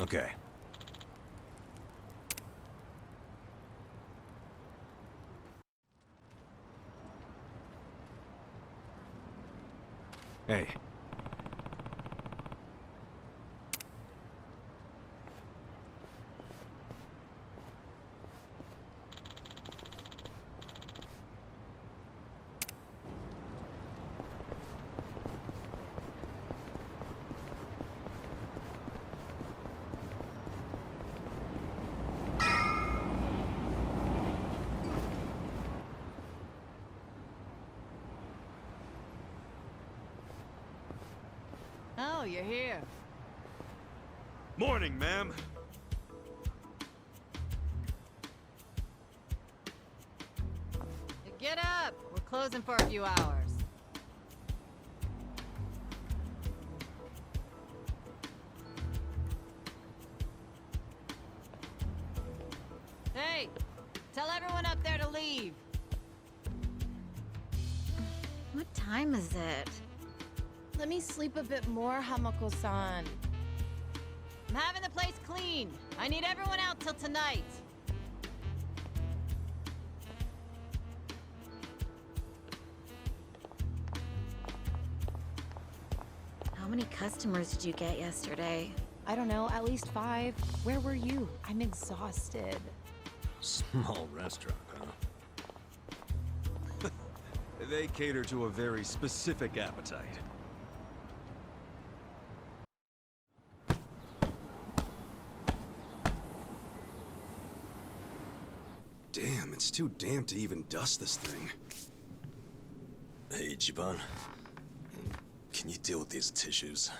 Okay. Hey. Oh, you're here. Morning, ma'am. Get up! We're closing for a few hours. Hey! Tell everyone up there to leave. What time is it? Let me sleep a bit more, Hamako-san. I'm having the place clean. I need everyone out till tonight. How many customers did you get yesterday? I don't know, at least 5. Where were you? I'm exhausted. Small restaurant, huh? They cater to a very specific appetite. Damn, it's too damp to even dust this thing. Hey, Ichiban. Can you deal with these tissues?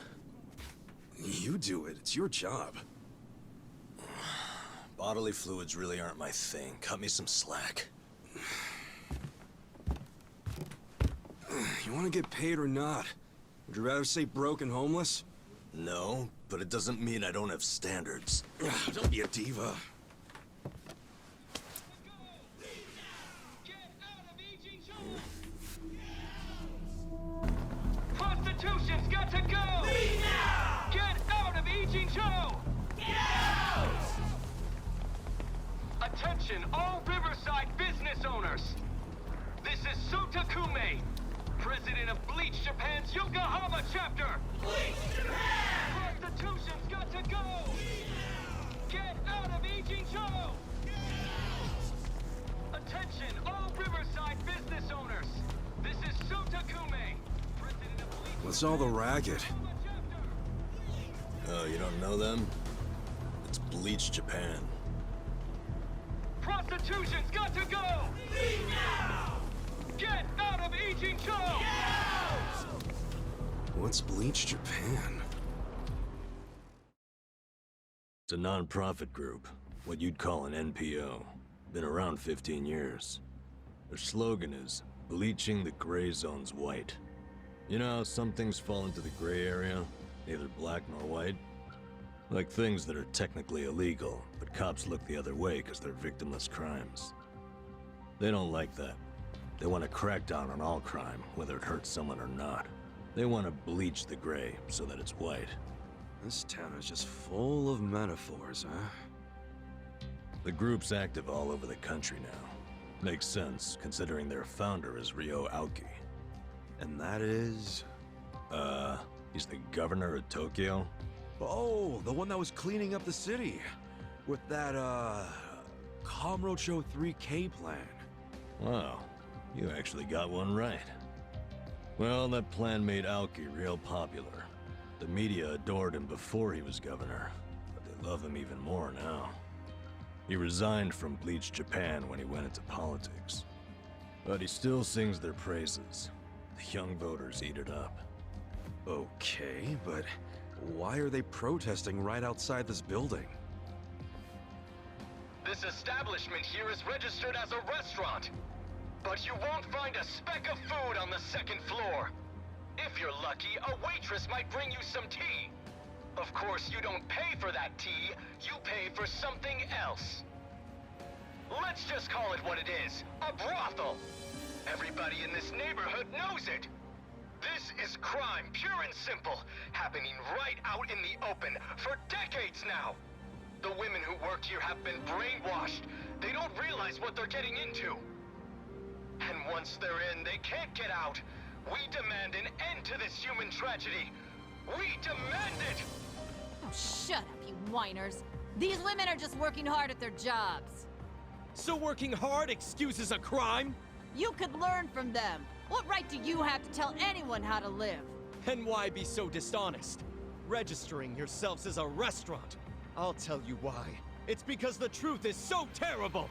You do it. It's your job. Bodily fluids really aren't my thing. Cut me some slack. You want to get paid or not? Would you rather say broke and homeless? No, but it doesn't mean I don't have standards. Don't be a diva. Prostitution's got to go! Leave now! Get out of Ijincho! Get out! Attention, all Riverside business owners! This is Sotakume, president of Bleach Japan's Yokohama chapter! Bleach Japan! Prostitution's got to go! Get out of Ijincho! Attention, all Riverside business owners! This is Sotakume, president of Bleach. What's all the racket? Oh, you don't know them? It's Bleach Japan. Prostitution's got to go! Leave now! Get out of Ijincho! What's Bleach Japan? It's a non-profit group, what you'd call an NPO. Been around 15 years. Their slogan is, bleaching the gray zones white. You know how some things fall into the gray area, neither black nor white? Like things that are technically illegal, but cops look the other way because they're victimless crimes. They don't like that. They want to crack down on all crime, whether it hurts someone or not. They want to bleach the gray so that it's white. This town is just full of metaphors, huh? The group's active all over the country now. Makes sense, considering their founder is Ryo Aoki. And that is... He's the governor of Tokyo? Oh, the one that was cleaning up the city. With that, Kamurocho 3K plan. Wow, you actually got one right. Well, that plan made Aoki real popular. The media adored him before he was governor, but they love him even more now. He resigned from Bleach Japan when he went into politics. But he still sings their praises. The young voters eat it up. Okay, but why are they protesting right outside this building? This establishment here is registered as a restaurant, but you won't find a speck of food on the second floor. If you're lucky, a waitress might bring you some tea. Of course, you don't pay for that tea, you pay for something else. Let's just call it what it is, a brothel. Everybody in this neighborhood knows it. This is is crime, pure and simple, happening right out in the open for decades now. The women who work here have been brainwashed. They don't realize what they're getting into. And once they're in, they can't get out. We demand an end to this human tragedy. We demand it! Oh, shut up, you whiners. These women are just working hard at their jobs. So working hard excuses a crime? You could learn from them. What right do you have to tell anyone how to live? And why be so dishonest? Registering yourselves as a restaurant. I'll tell you why. It's because the truth is so terrible!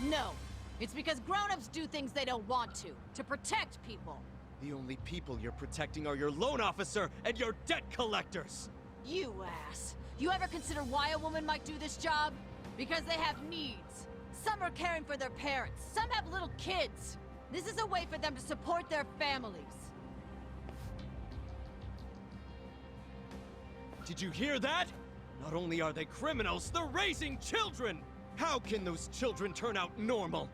No. It's because grown-ups do things they don't want to protect people. The only people you're protecting are your loan officer and your debt collectors! You ass. You ever consider why a woman might do this job? Because they have needs. Some are caring for their parents. Some have little kids. This is a way for them to support their families. Did you hear that? Not only are they criminals, they're raising children! How can those children turn out normal?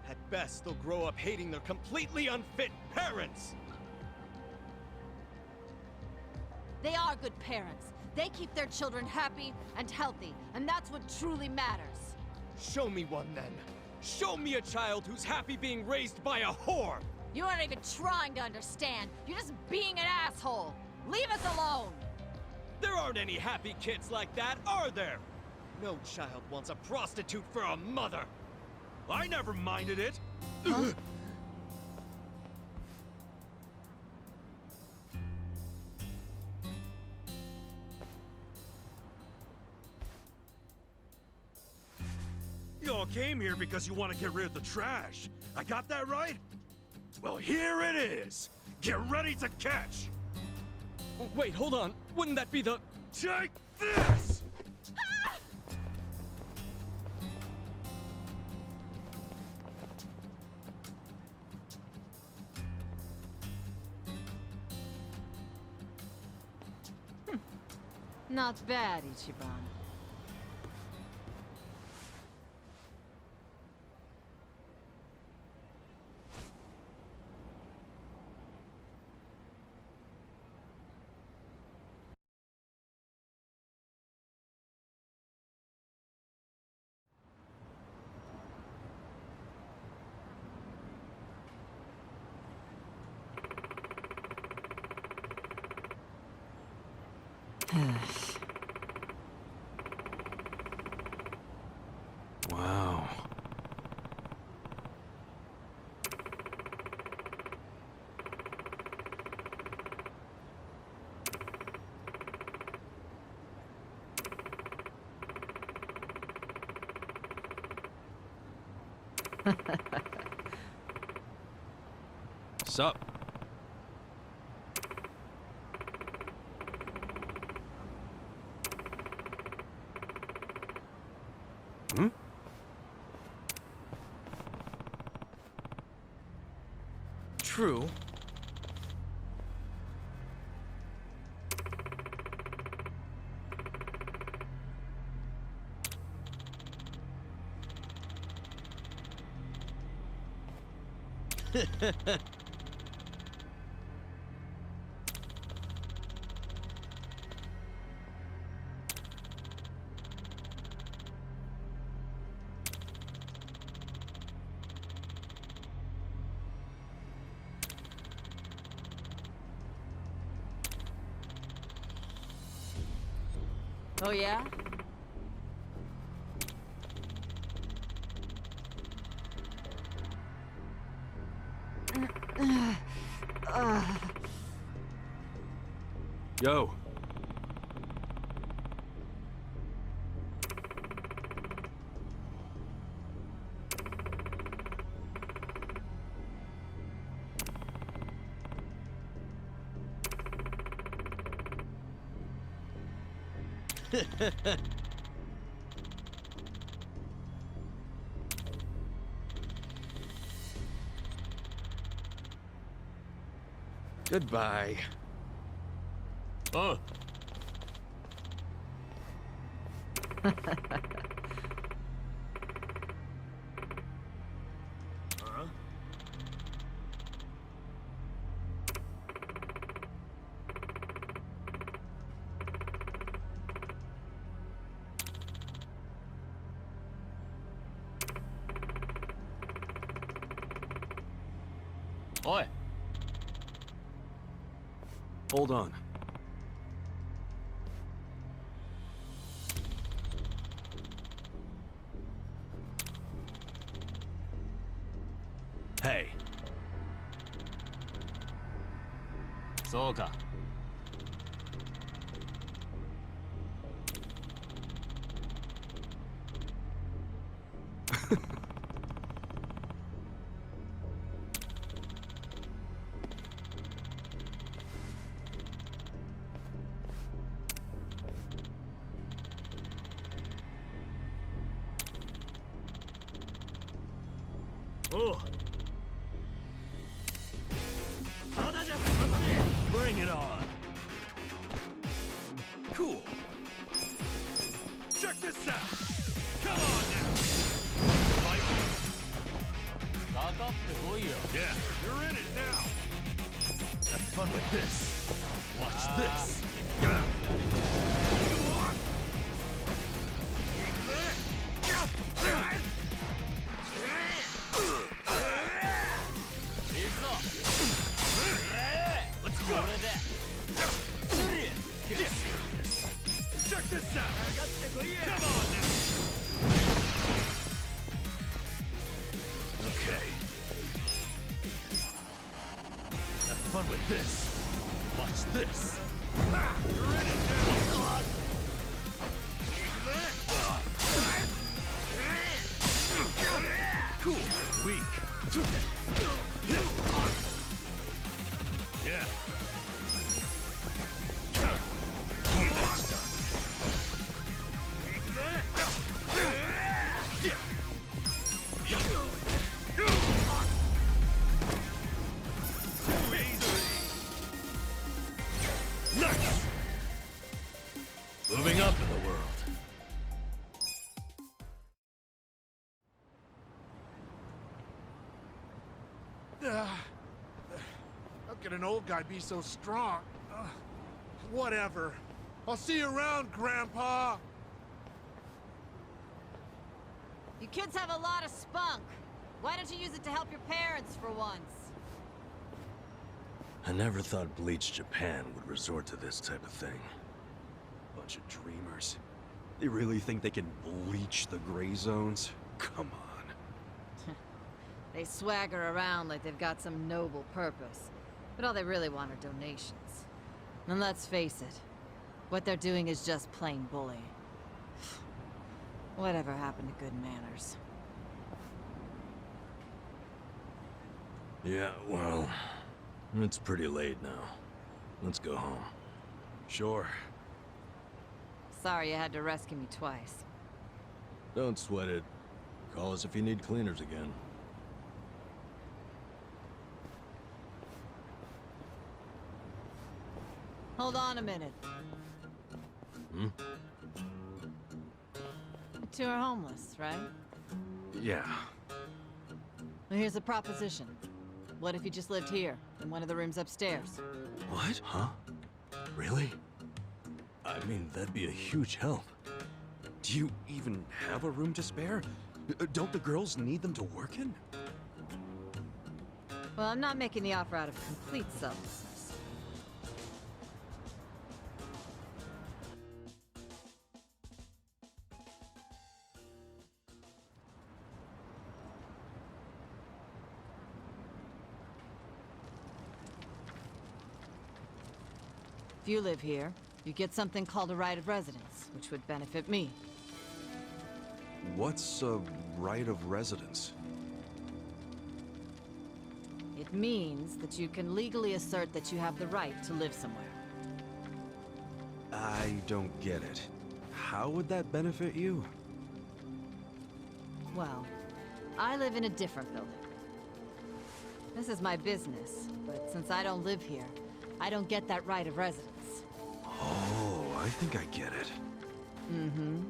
At best, they'll grow up hating their completely unfit parents! They are good parents. They keep their children happy and healthy, and that's what truly matters. Show me one, then. Show me a child who's happy being raised by a whore! You aren't even trying to understand. You're just being an asshole. Leave us alone! There aren't any happy kids like that, are there? No child wants a prostitute for a mother! I never minded it! Huh? You all came here because you want to get rid of the trash. I got that right? Well, here it is. Get ready to catch. Wait, hold on. Wouldn't that be the... Take this! Not bad, Ichiban. Wow. Sup? Hmm? True. Oh yeah? Yo. Goodbye. Oh, Oi. Hold on. Hey, そうか。oh. Bring it on. Cool. Check this out. Come on now. Fight. かかってこいよ。 Yeah, you're in it now. Have fun with this. Watch this. Let's go. これで。 Check this out. Come on now. Okay. Have fun with this. Watch this. You're in it now. Cool. Weak. Yeah. Nice. Moving up in the world. How can an old guy be so strong? Whatever. I'll see you around, Grandpa! You kids have a lot of spunk. Why don't you use it to help your parents for once? I never thought Bleach Japan would resort to this type of thing. Bunch of dreamers. They really think they can bleach the gray zones? Come on. They swagger around like they've got some noble purpose. But all they really want are donations. And let's face it, what they're doing is just plain bully. Whatever happened to good manners? Yeah, well, it's pretty late now. Let's go home. Sure. Sorry you had to rescue me twice. Don't sweat it. Call us if you need cleaners again. Hold on a minute. Hmm? You two are homeless, right? Yeah. Well, here's a proposition. What if you just lived here, in one of the rooms upstairs? What? Huh? Really? I mean, that'd be a huge help. Do you even have a room to spare? Don't the girls need them to work in? Well, I'm not making the offer out of complete selflessness. If you live here, you get something called a right of residence, which would benefit me. What's a right of residence? It means that you can legally assert that you have the right to live somewhere. I don't get it. How would that benefit you? Well, I live in a different building. This is my business, but since I don't live here, I don't get that right of residence. Oh, I think I get it. Mm-hmm.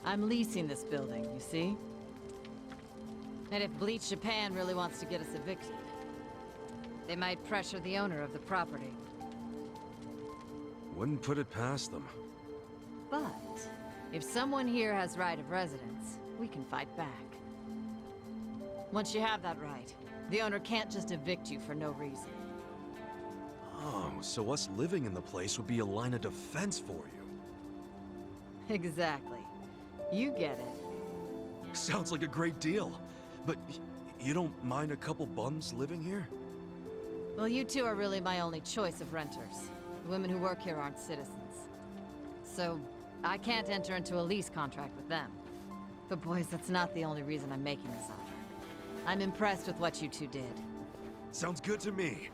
I'm leasing this building, you see? And if Bleach Japan really wants to get us evicted, they might pressure the owner of the property. Wouldn't put it past them. But if someone here has right of residence, we can fight back. Once you have that right, The owner can't just evict you for no reason. Oh, so us living in the place would be a line of defense for you. Exactly. You get it. Sounds like a great deal. But you don't mind a couple bums living here? Well, you two are really my only choice of renters. The women who work here aren't citizens. So, I can't enter into a lease contract with them. But boys, that's not the only reason I'm making this offer. I'm impressed with what you two did. Sounds good to me.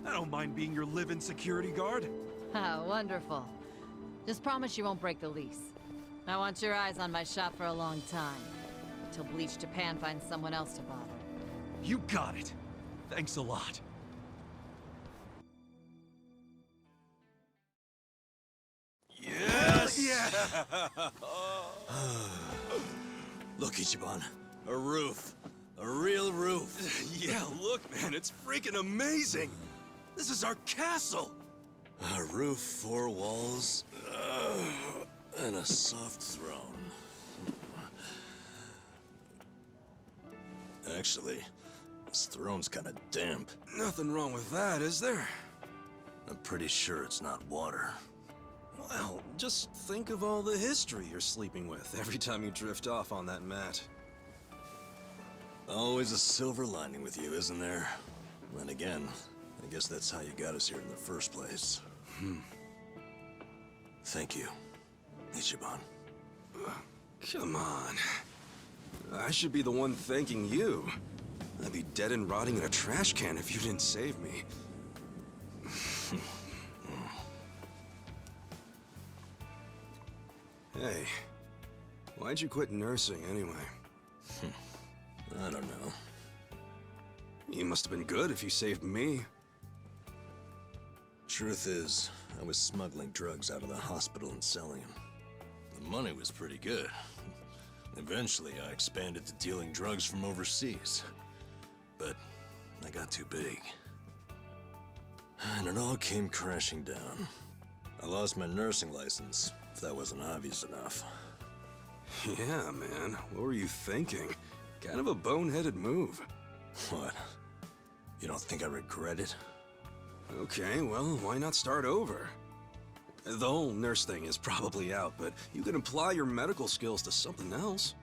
I don't mind being your live-in security guard. Ah, wonderful. Just promise you won't break the lease. I want your eyes on my shop for a long time. Till Bleach Japan finds someone else to bother. You got it. Thanks a lot. Yes! Yeah! Look, Ichiban. A roof. A real roof. Yeah, look, man, it's freaking amazing! This is our castle! A roof, 4 walls, and a soft throne. Actually, this throne's kinda damp. Nothing wrong with that, is there? I'm pretty sure it's not water. Well, just think of all the history you're sleeping with every time you drift off on that mat. Always a silver lining with you, isn't there? Then again, I guess that's how you got us here in the first place. Thank you, Ichiban. Come on. I should be the one thanking you. I'd be dead and rotting in a trash can if you didn't save me. Hey, why'd you quit nursing anyway? I don't know. You must have been good if you saved me. Truth is, I was smuggling drugs out of the hospital and selling them. The money was pretty good. Eventually, I expanded to dealing drugs from overseas. But I got too big. And it all came crashing down. I lost my nursing license, if that wasn't obvious enough. Yeah, man. What were you thinking? Kind of a boneheaded move. What? You don't think I regret it? Okay, well, why not start over? The whole nurse thing is probably out, but you can apply your medical skills to something else.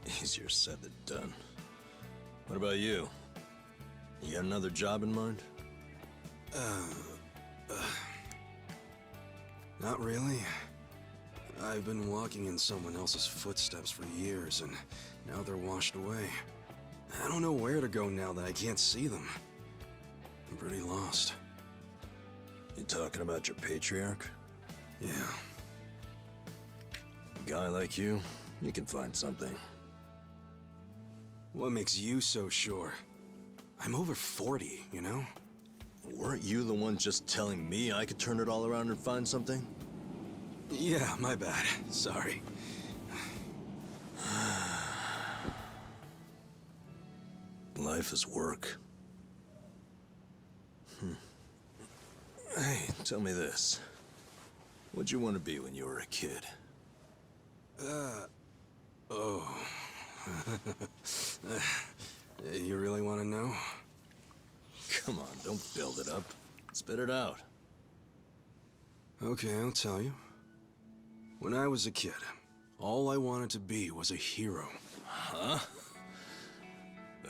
Easier said than done. What about you? You got another job in mind? Not really. I've been walking in someone else's footsteps for years, and now they're washed away. I don't know where to go now that I can't see them. I'm pretty lost. You talking about your patriarch? Yeah. A guy like you can find something. What makes you so sure? I'm over 40, you know? Weren't you the one just telling me I could turn it all around and find something? Yeah, my bad. Sorry. Life is work. Hey, tell me this. What'd you want to be when you were a kid? You really want to know? Come on, don't build it up. Spit it out. Okay, I'll tell you. When I was a kid, all I wanted to be was a hero. Huh?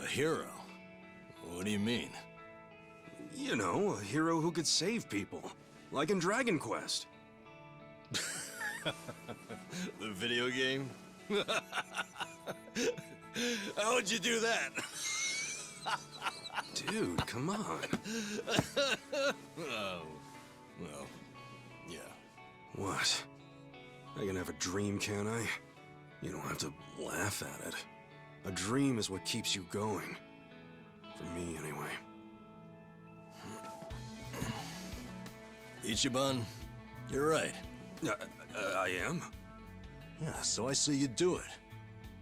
A hero? What do you mean? You know, a hero who could save people. Like in Dragon Quest. The video game? How'd you do that? Dude, come on. Oh, well, yeah. What? I can have a dream, can I? You don't have to laugh at it. A dream is what keeps you going. For me, anyway. Ichiban, you're right. I am? Yeah, so I say you do it.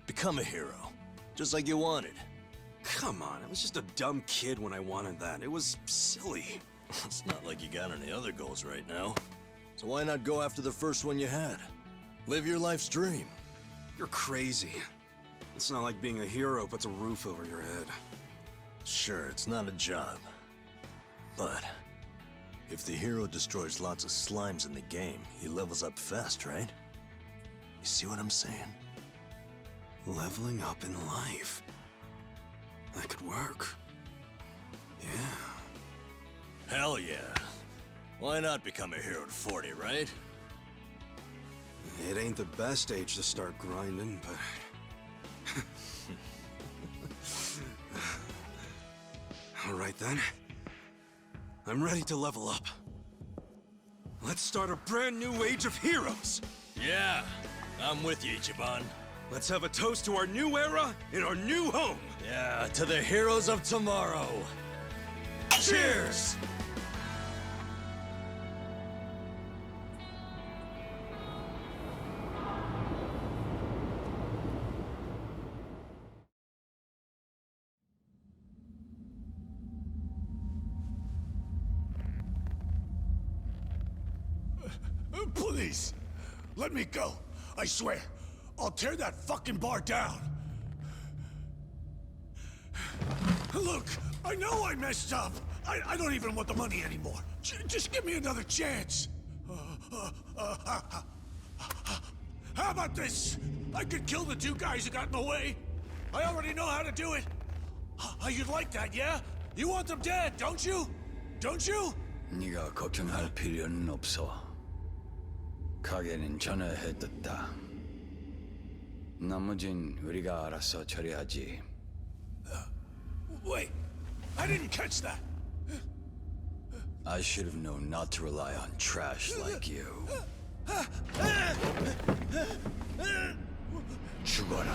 Become a hero. Just like you wanted. Come on, I was just a dumb kid when I wanted that. It was silly. It's not like you got any other goals right now. So why not go after the first one you had? Live your life's dream. You're crazy. It's not like being a hero puts a roof over your head. Sure, it's not a job. But if the hero destroys lots of slimes in the game, he levels up fast, right? You see what I'm saying? Leveling up in life. That could work. Yeah. Hell yeah. Why not become a hero at 40, right? It ain't the best age to start grinding, but... Alright then. I'm ready to level up. Let's start a brand new age of heroes! Yeah, I'm with you, Ichiban. Let's have a toast to our new era in our new home! Yeah, to the heroes of tomorrow. Cheers! Please, let me go. I swear, I'll tear that fucking bar down. Look, I know I messed up. I don't even want the money anymore. Just give me another chance. How about this? I could kill the two guys who got in the way. I already know how to do it. You'd like that, yeah? You want them dead, don't you? Don't you? 네가 걱정할 필요는 없어. 가게는 전화해뒀다. 나머진 우리가 알아서 처리하지. Wait, I didn't catch that. I should have known not to rely on trash like you. 죽어라.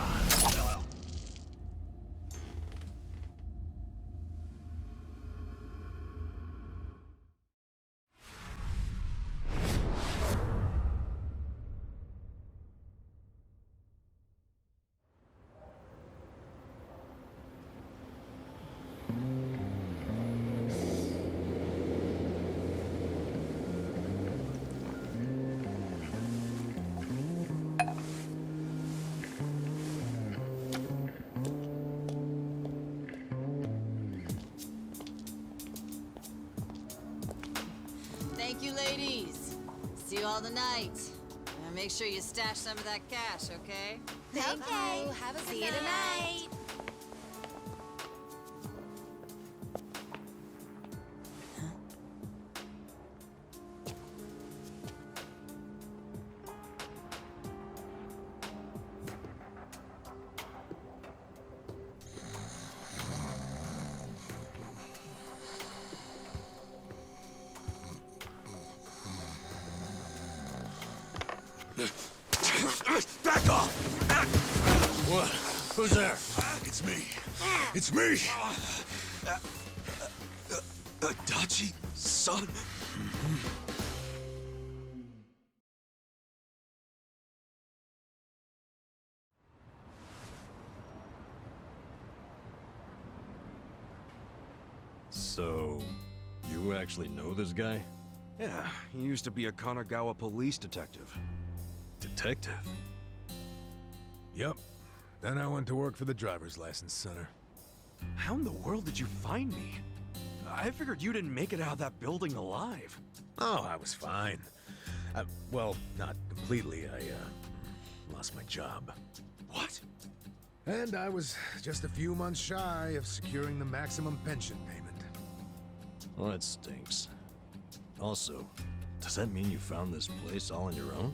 Thank you, ladies. See you all tonight. And make sure you stash some of that cash, okay? Thank you. Have a good See you tonight. Back off! What? Who's there? It's me. It's me! Adachi, son? So, you actually know this guy? Yeah, he used to be a Kanagawa police detective. Detective? Yep. Then I went to work for the driver's license center. How in the world did you find me? I figured you didn't make it out of that building alive. Oh, I was fine. Well, not completely. I lost my job. What? And I was just a few months shy of securing the maximum pension payment. Well, that stinks. Also, does that mean you found this place all on your own?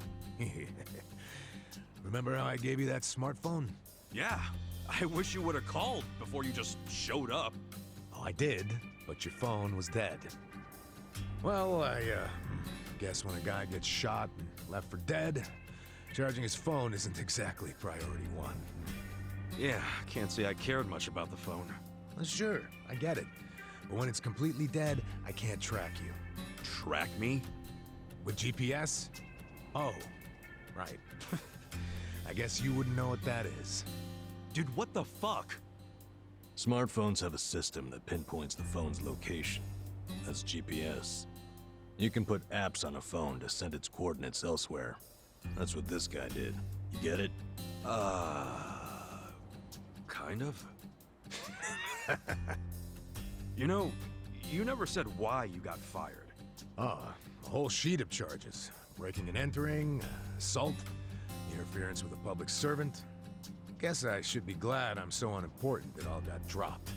Remember how I gave you that smartphone? Yeah, I wish you would have called before you just showed up. Oh, I did, but your phone was dead. Well, I guess when a guy gets shot and left for dead, charging his phone isn't exactly priority one. Yeah, can't say I cared much about the phone. Well, sure, I get it. But when it's completely dead, I can't track you. Track me? With GPS? Oh, right. I guess you wouldn't know what that is. Dude, what the fuck? Smartphones have a system that pinpoints the phone's location. That's GPS. You can put apps on a phone to send its coordinates elsewhere. That's what this guy did. You get it? Kind of. You know, you never said why you got fired. Ah, a whole sheet of charges. Breaking and entering, assault, interference with a public servant. Guess I should be glad I'm so unimportant it all got dropped.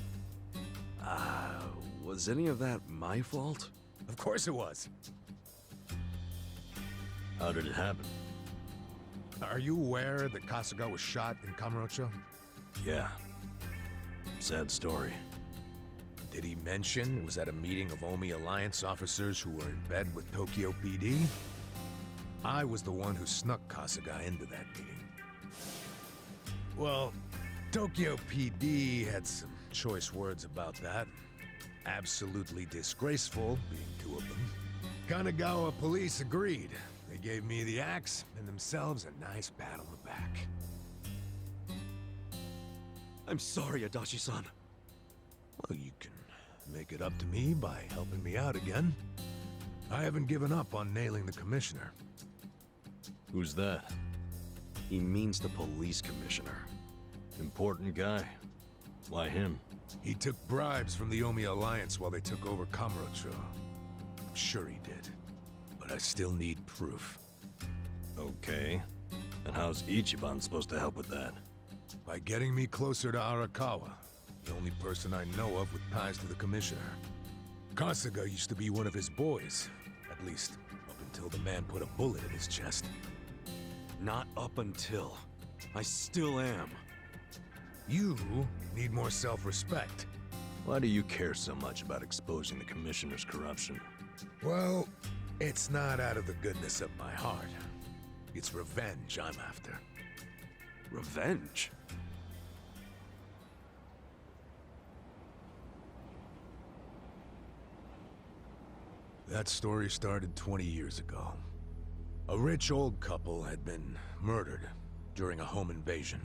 Was any of that my fault? Of course it was. How did it happen? Are you aware that Kasuga was shot in Kamurocho? Yeah. Sad story. Did he mention it was at a meeting of Omi Alliance officers who were in bed with Tokyo PD? I was the one who snuck Kasuga into that meeting. Well, Tokyo PD had some choice words about that. Absolutely disgraceful, being two of them. Kanagawa police agreed. They gave me the axe and themselves a nice pat on the back. I'm sorry, Adachi-san. Well, you can make it up to me by helping me out again. I haven't given up on nailing the commissioner. Who's that? He means the police commissioner. Important guy. Why him? He took bribes from the Omi Alliance while they took over Kamurocho. I'm sure he did. But I still need proof. Okay. And how's Ichiban supposed to help with that? By getting me closer to Arakawa, the only person I know of with ties to the commissioner. Kasuga used to be one of his boys. At least, up until the man put a bullet in his chest. Not up until. I still am. You need more self-respect. Why do you care so much about exposing the commissioner's corruption? Well, it's not out of the goodness of my heart. It's revenge I'm after. Revenge? That story started 20 years ago. A rich old couple had been murdered during a home invasion.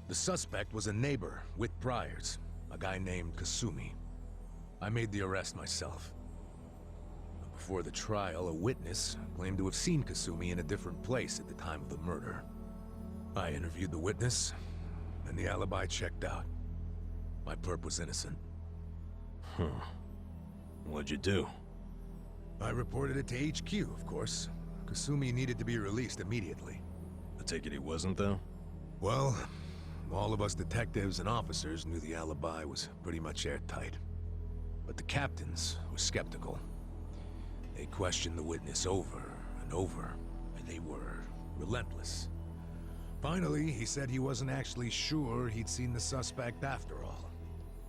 The suspect was a neighbor with priors, a guy named Kasumi. I made the arrest myself. But before the trial, a witness claimed to have seen Kasumi in a different place at the time of the murder. I interviewed the witness, and the alibi checked out. My perp was innocent. Huh. What'd you do? I reported it to HQ, of course. Kasumi needed to be released immediately. I take it he wasn't, though? Well, all of us detectives and officers knew the alibi was pretty much airtight. But the captains were skeptical. They questioned the witness over and over, and they were relentless. Finally, he said he wasn't actually sure he'd seen the suspect after all.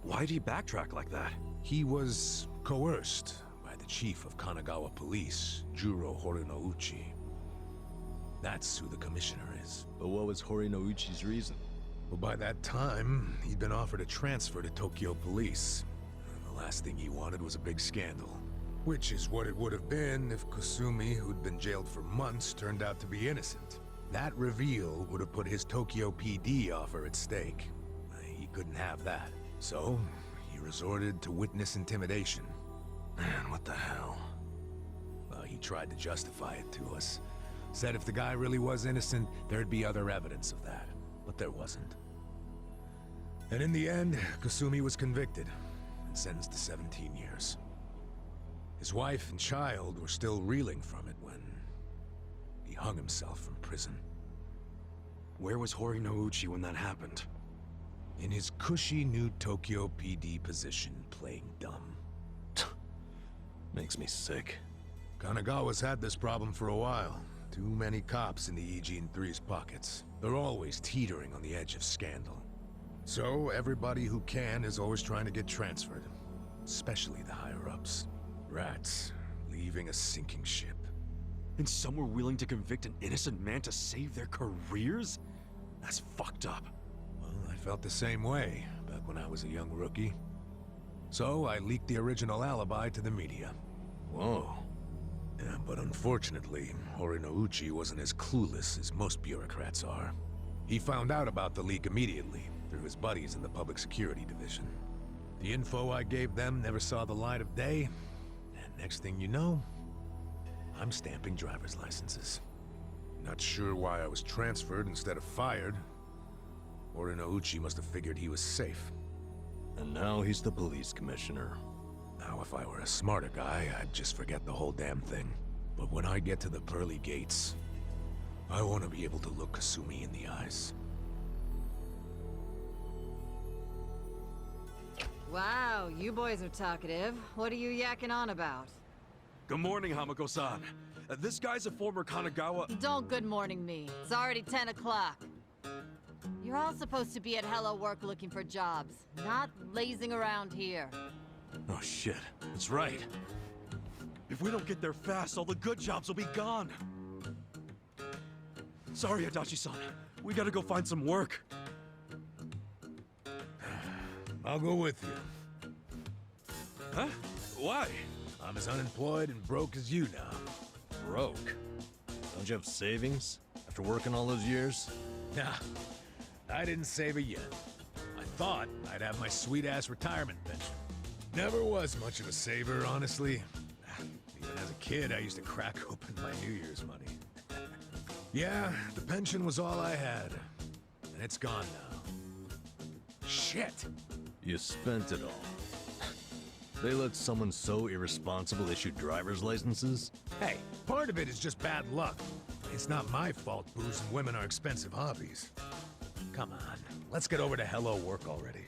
Why'd he backtrack like that? He was coerced by the chief of Kanagawa Police, Juro Horinouchi. That's who the commissioner is. But what was Horinouchi's reason? Well, by that time, he'd been offered a transfer to Tokyo Police. And the last thing he wanted was a big scandal. Which is what it would have been if Kasumi, who'd been jailed for months, turned out to be innocent. That reveal would have put his Tokyo PD offer at stake. He couldn't have that. So, he resorted to witness intimidation. Man, what the hell? Well, he tried to justify it to us. Said if the guy really was innocent, there'd be other evidence of that. But there wasn't. And in the end, Kasumi was convicted and sentenced to 17 years. His wife and child were still reeling from it when he hung himself from prison. Where was Horinouchi when that happened? In his cushy new Tokyo PD position, playing dumb. Makes me sick. Kanagawa's had this problem for a while. Too many cops in the Eugene 3's pockets. They're always teetering on the edge of scandal. So everybody who can is always trying to get transferred. Especially the higher-ups. Rats, leaving a sinking ship. And some were willing to convict an innocent man to save their careers? That's fucked up. Well, I felt the same way back when I was a young rookie. So I leaked the original alibi to the media. Whoa. Yeah, but unfortunately, Horinouchi wasn't as clueless as most bureaucrats are. He found out about the leak immediately, through his buddies in the Public Security Division. The info I gave them never saw the light of day, and next thing you know, I'm stamping driver's licenses. Not sure why I was transferred instead of fired. Horinouchi must have figured he was safe. And now he's the police commissioner. Now, if I were a smarter guy, I'd just forget the whole damn thing. But when I get to the pearly gates, I want to be able to look Kasumi in the eyes. Wow, you boys are talkative. What are you yakking on about? Good morning, Hamako-san. This guy's a former Kanagawa... Don't good morning me. It's already 10 o'clock. You're all supposed to be at Hello Work looking for jobs, not lazing around here. Oh shit, that's right. If we don't get there fast, all the good jobs will be gone. Sorry, Adachi-san. We gotta go find some work. I'll go with you. Huh? Why? I'm as unemployed and broke as you now. Broke? Don't you have savings after working all those years? Nah, I didn't save a yen. I thought I'd have my sweet-ass retirement pension. Never was much of a saver, honestly. Even as a kid, I used to crack open my New Year's money. Yeah, the pension was all I had. And it's gone now. Shit! You spent it all. They let someone so irresponsible issue driver's licenses? Hey, part of it is just bad luck. It's not my fault booze and women are expensive hobbies. Come on, let's get over to Hello Work already.